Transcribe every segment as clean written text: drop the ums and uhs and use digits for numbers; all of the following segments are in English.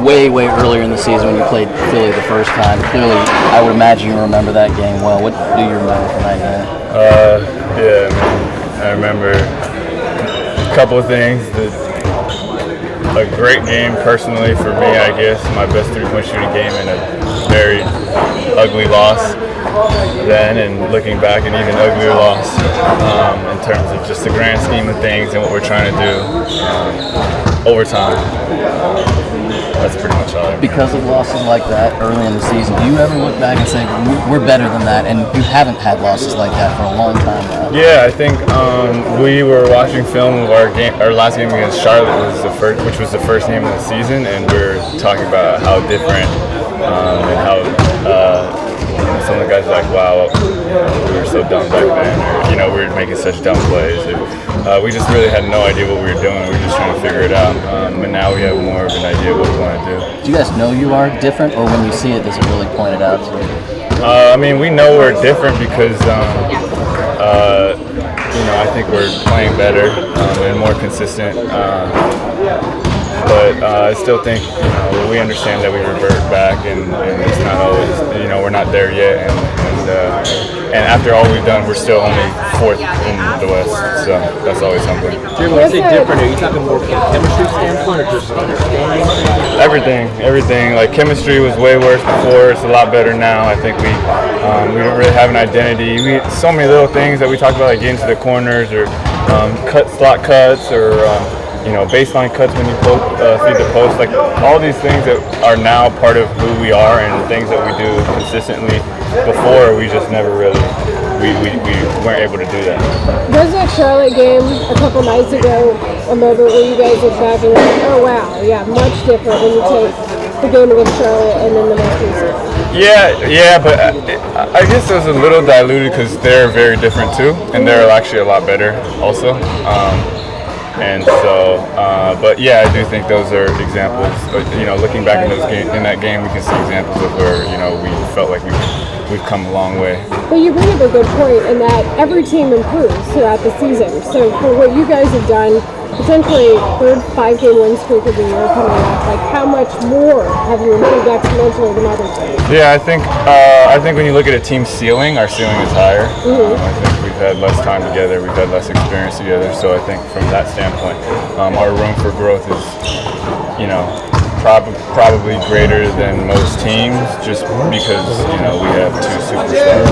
way earlier in the season when you played Philly the first time. Clearly, I would imagine you remember that game well. What do you remember from that game? Yeah, I remember a couple of things. A great game personally for me, I guess. My best three-point shooting game in a very ugly loss then, and looking back, an even uglier loss in terms of just the grand scheme of things and what we're trying to do over time. That's pretty much all I remember. Because of losses like that early in the season, do you ever look back and say, we're better than that, and you haven't had losses like that for a long time now? Yeah, I think we were watching film of our last game against Charlotte, which was the first game of the season, and we were talking about how different and how some of the guys were like, wow, we were so dumb back then, or we were making such dumb plays. We just really had no idea what we were doing. We were just trying to figure it out. And now we have more of an idea of what we want to do. Do you guys know you are different, or when you see it, does it really point it out to you? I mean, we know we're different because, I think we're playing better and more consistent. But I still think, we understand that we revert back, and it's not always, we're not there yet. And after all we've done, we're still only fourth in the West, so that's always humbling. Jim, when you say different, are you talking more from a chemistry standpoint or just understanding? Everything. Like, chemistry was way worse before. It's a lot better now. I think we don't really have an identity. So many little things that we talk about, like getting to the corners or slot cuts or baseline cuts when you feed the post. Like, all these things that are now part of who we are and things that we do consistently. Before, we just never really, we weren't able to do that. Was that Charlotte game a couple nights ago a moment where you guys look back and like, oh wow, yeah, much different when you take the game against Charlotte and then the most recent? Yeah, but I guess it was a little diluted because they're very different too, and they're actually a lot better also. And so, but yeah, I do think those are examples. Looking back in that game, we can see examples of where we felt like we've come a long way. But you bring up a good point in that every team improves throughout the season. So for what you guys have done, potentially third 5-game win streak of the year coming up, like how much more have you improved exponentially than other teams? Yeah, I think when you look at a team's ceiling, our ceiling is higher. I think we've had less time together, we've had less experience together. So I think from that standpoint, our room for growth is, probably greater than most teams, just because we have two superstars.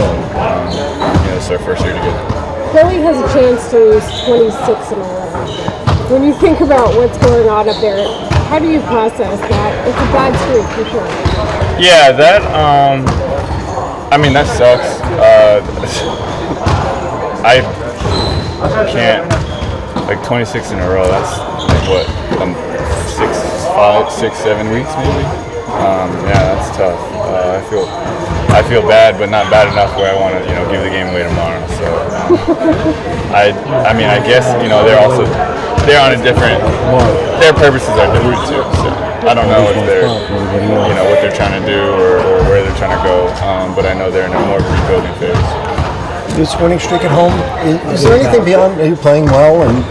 It's our first year together. Philly has a chance to lose 26 in a row. When you think about what's going on up there, how do you process that? It's a bad streak for sure. Yeah, that sucks. I can't, 26 in a row. That's what, 6-7 weeks maybe. Yeah, that's tough. I feel bad, but not bad enough where I want to, give the game away tomorrow. So, I guess they're on a different. Their purposes are different too. So I don't know if they're, what they're trying to do or where they're trying to go. But I know they're in a more rebuilding phase. This winning streak at home, is there anything beyond you playing well and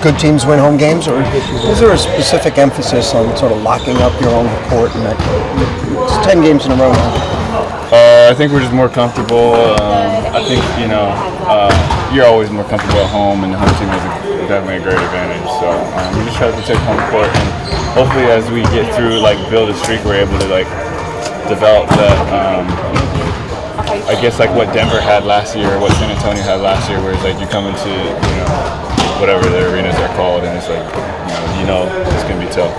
good teams win home games, or is there a specific emphasis on sort of locking up your own court? And that it's 10 games in a row now. I think we're just more comfortable. I think you're always more comfortable at home, and the home team has definitely a great advantage. So we just try to protect home court, and hopefully as we get through, build a streak, we're able to develop that. I guess what Denver had last year, or what San Antonio had last year, where it's you come into whatever the arenas are called, and it's it's gonna be tough.